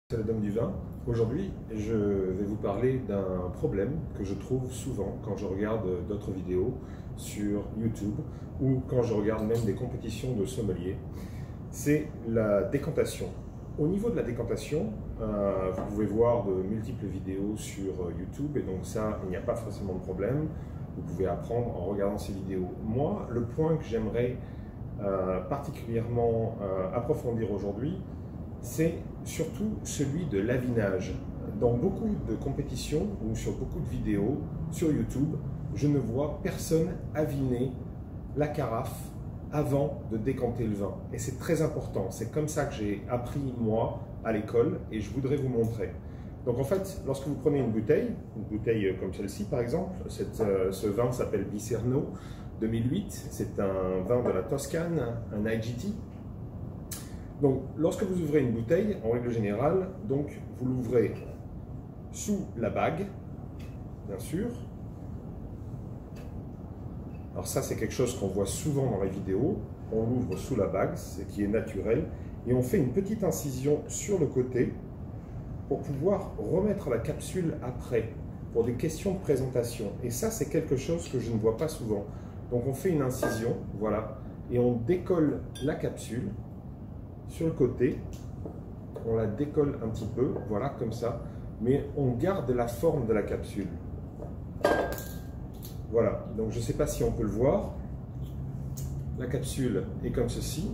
C'est le Dôme du Vin. Aujourd'hui, je vais vous parler d'un problème que je trouve souvent quand je regarde d'autres vidéos sur YouTube ou quand je regarde même des compétitions de sommeliers. C'est la décantation. Au niveau de la décantation, vous pouvez voir de multiples vidéos sur YouTube et donc ça, il n'y a pas forcément de problème. Vous pouvez apprendre en regardant ces vidéos. Moi, le point que j'aimerais particulièrement approfondir aujourd'hui, c'est surtout celui de l'avinage. Dans beaucoup de compétitions ou sur beaucoup de vidéos sur YouTube, je ne vois personne aviner la carafe avant de décanter le vin. Et c'est très important. C'est comme ça que j'ai appris moi à l'école et je voudrais vous montrer. Donc en fait, lorsque vous prenez une bouteille comme celle-ci par exemple, ce vin s'appelle Biserno 2008, c'est un vin de la Toscane, un IGT. Donc, lorsque vous ouvrez une bouteille, en règle générale, donc, vous l'ouvrez sous la bague, bien sûr. Alors ça, c'est quelque chose qu'on voit souvent dans les vidéos. On l'ouvre sous la bague, ce qui est naturel, et on fait une petite incision sur le côté pour pouvoir remettre la capsule après, pour des questions de présentation. Et ça, c'est quelque chose que je ne vois pas souvent. Donc, on fait une incision, voilà, et on décolle la capsule sur le côté, on la décolle un petit peu, voilà, comme ça, mais on garde la forme de la capsule. Voilà, donc je ne sais pas si on peut le voir, la capsule est comme ceci,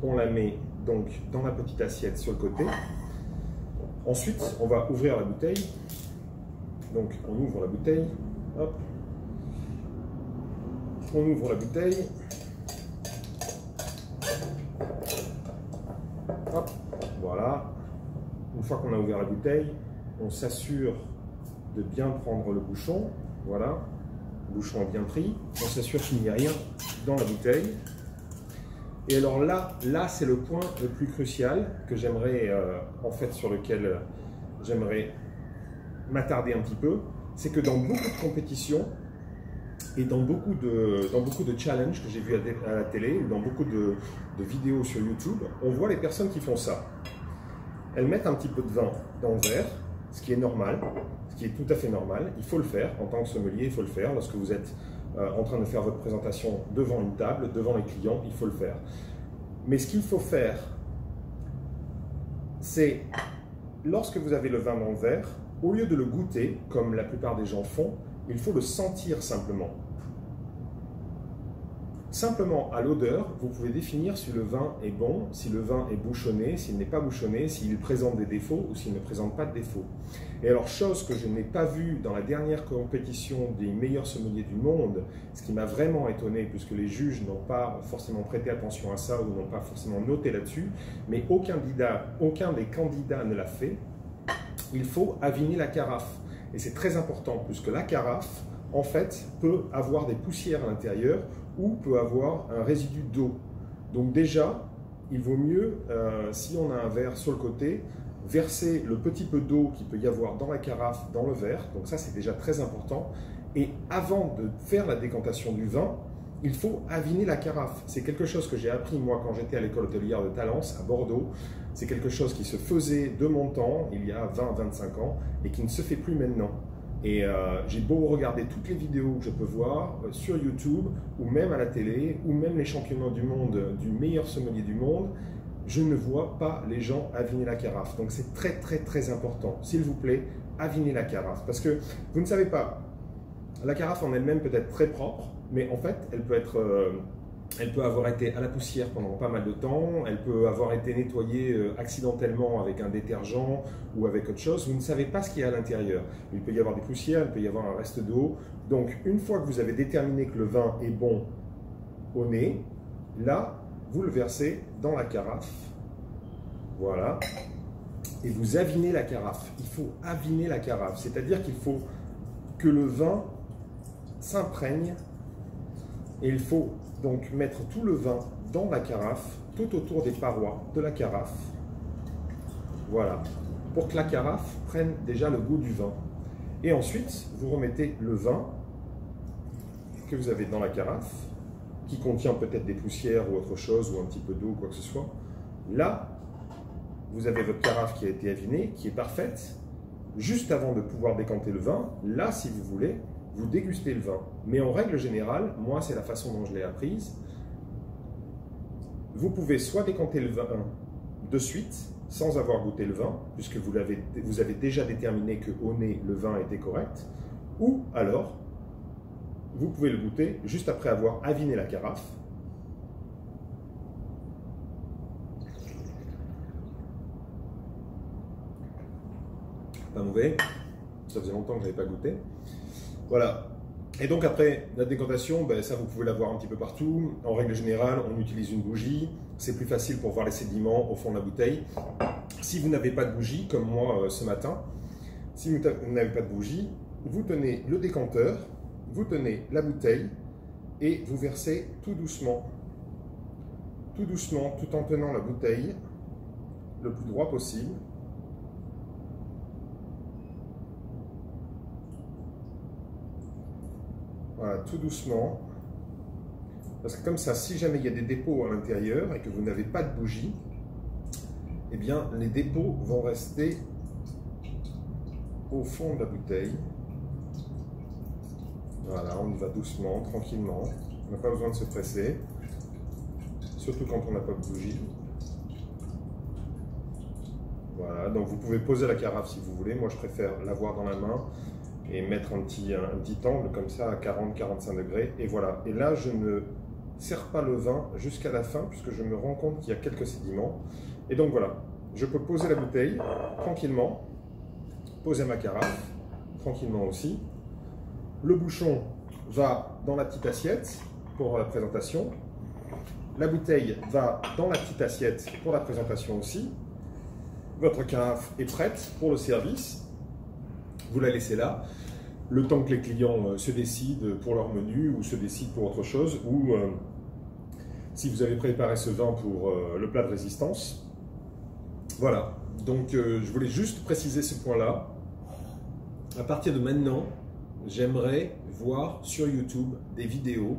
on la met donc dans la petite assiette sur le côté. Ensuite, on va ouvrir la bouteille, donc on ouvre la bouteille, hop, on ouvre la bouteille, hop, voilà. Une fois qu'on a ouvert la bouteille, on s'assure de bien prendre le bouchon. Voilà, le bouchon est bien pris. On s'assure qu'il n'y a rien dans la bouteille. Et alors là c'est le point le plus crucial que j'aimerais, en fait, sur lequel j'aimerais m'attarder un petit peu. C'est que dans beaucoup de compétitions et dans beaucoup de challenges que j'ai vus à la télé, dans beaucoup de vidéos sur YouTube, on voit les personnes qui font ça. Elles mettent un petit peu de vin dans le verre, ce qui est normal, ce qui est tout à fait normal. Il faut le faire, en tant que sommelier, il faut le faire. Lorsque vous êtes en train de faire votre présentation devant une table, devant les clients, il faut le faire. Mais ce qu'il faut faire, c'est, lorsque vous avez le vin dans le verre, au lieu de le goûter, comme la plupart des gens font, il faut le sentir simplement. Simplement, à l'odeur, vous pouvez définir si le vin est bon, si le vin est bouchonné, s'il n'est pas bouchonné, s'il présente des défauts ou s'il ne présente pas de défauts. Et alors, chose que je n'ai pas vue dans la dernière compétition des meilleurs sommeliers du monde, ce qui m'a vraiment étonné, puisque les juges n'ont pas forcément prêté attention à ça ou n'ont pas forcément noté là-dessus, mais aucun des candidats ne l'a fait, il faut aviner la carafe. Et c'est très important, puisque la carafe, en fait, peut avoir des poussières à l'intérieur ou peut avoir un résidu d'eau. Donc déjà, il vaut mieux, si on a un verre sur le côté, verser le petit peu d'eau qu'il peut y avoir dans la carafe, dans le verre. Donc ça, c'est déjà très important. Et avant de faire la décantation du vin, il faut aviner la carafe. C'est quelque chose que j'ai appris moi quand j'étais à l'école hôtelière de Talence à Bordeaux. C'est quelque chose qui se faisait de mon temps, il y a 20-25 ans, et qui ne se fait plus maintenant. Et j'ai beau regarder toutes les vidéos que je peux voir sur YouTube, ou même à la télé, ou même les championnats du monde du meilleur sommelier du monde, je ne vois pas les gens aviner la carafe. Donc c'est très important. S'il vous plaît, avinez la carafe. Parce que vous ne savez pas, la carafe en elle-même peut être très propre, mais en fait, elle peut avoir été à la poussière pendant pas mal de temps, elle peut avoir été nettoyée accidentellement avec un détergent ou avec autre chose. Vous ne savez pas ce qu'il y a à l'intérieur. Il peut y avoir des poussières, il peut y avoir un reste d'eau. Donc, une fois que vous avez déterminé que le vin est bon au nez, là, vous le versez dans la carafe. Voilà. Et vous avinez la carafe. Il faut aviner la carafe. C'est-à-dire qu'il faut que le vin s'imprègne et il faut donc mettre tout le vin dans la carafe, tout autour des parois de la carafe. Voilà, pour que la carafe prenne déjà le goût du vin. Et ensuite, vous remettez le vin que vous avez dans la carafe, qui contient peut-être des poussières ou autre chose, ou un petit peu d'eau, quoi que ce soit. Là, vous avez votre carafe qui a été avinée, qui est parfaite. Juste avant de pouvoir décanter le vin, là, si vous voulez, vous dégustez le vin. Mais en règle générale, moi, c'est la façon dont je l'ai apprise. Vous pouvez soit décanter le vin de suite, sans avoir goûté le vin, puisque vous avez déjà déterminé qu'au nez, le vin était correct, ou alors, vous pouvez le goûter juste après avoir aviné la carafe. Pas mauvais, ça faisait longtemps que je n'avais pas goûté. Voilà. Et donc après, la décantation, ben, ça vous pouvez l'avoir un petit peu partout. En règle générale, on utilise une bougie. C'est plus facile pour voir les sédiments au fond de la bouteille. Si vous n'avez pas de bougie, comme moi ce matin, si vous n'avez pas de bougie, vous tenez le décanteur, vous tenez la bouteille et vous versez tout doucement, tout en tenant la bouteille le plus droit possible. Voilà, tout doucement. Parce que comme ça, si jamais il y a des dépôts à l'intérieur et que vous n'avez pas de bougie, eh bien, les dépôts vont rester au fond de la bouteille. Voilà, on y va doucement, tranquillement. On n'a pas besoin de se presser, surtout quand on n'a pas de bougie. Voilà, donc vous pouvez poser la carafe si vous voulez. Moi, je préfère l'avoir dans la main et mettre un petit angle comme ça à 40-45 degrés. Et voilà. Et là, je ne sers pas le vin jusqu'à la fin puisque je me rends compte qu'il y a quelques sédiments. Et donc voilà, je peux poser la bouteille tranquillement, poser ma carafe tranquillement aussi. Le bouchon va dans la petite assiette pour la présentation. La bouteille va dans la petite assiette pour la présentation aussi. Votre carafe est prête pour le service. Vous la laissez là, le temps que les clients se décident pour leur menu ou se décident pour autre chose, ou si vous avez préparé ce vin pour le plat de résistance. Voilà, donc je voulais juste préciser ce point-là. À partir de maintenant, j'aimerais voir sur YouTube des vidéos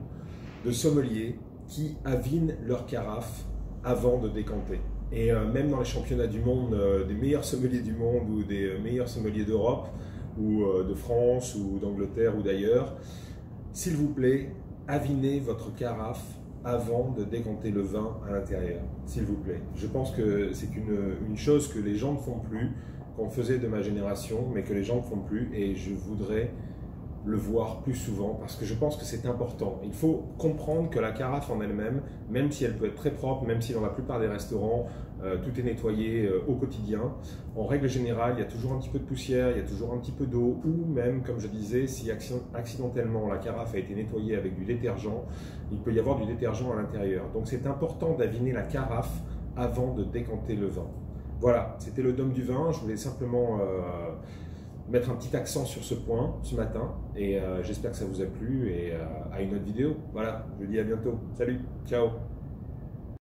de sommeliers qui avinent leur carafe avant de décanter. Et même dans les championnats du monde, des meilleurs sommeliers du monde ou des meilleurs sommeliers d'Europe ou de France ou d'Angleterre ou d'ailleurs, s'il vous plaît, avinez votre carafe avant de décanter le vin à l'intérieur, s'il vous plaît. Je pense que c'est une chose que les gens ne font plus, qu'on faisait de ma génération, mais que les gens ne font plus, et je voudrais le voir plus souvent parce que je pense que c'est important. Il faut comprendre que la carafe en elle-même, même si elle peut être très propre, même si dans la plupart des restaurants tout est nettoyé au quotidien, en règle générale il y a toujours un petit peu de poussière, il y a toujours un petit peu d'eau, ou même comme je disais, si accidentellement la carafe a été nettoyée avec du détergent, il peut y avoir du détergent à l'intérieur. Donc c'est important d'aviner la carafe avant de décanter le vin. Voilà, c'était le Dôme du vin. Je voulais simplement mettre un petit accent sur ce point ce matin, et j'espère que ça vous a plu, et à une autre vidéo. Voilà, je vous dis à bientôt. Salut, ciao.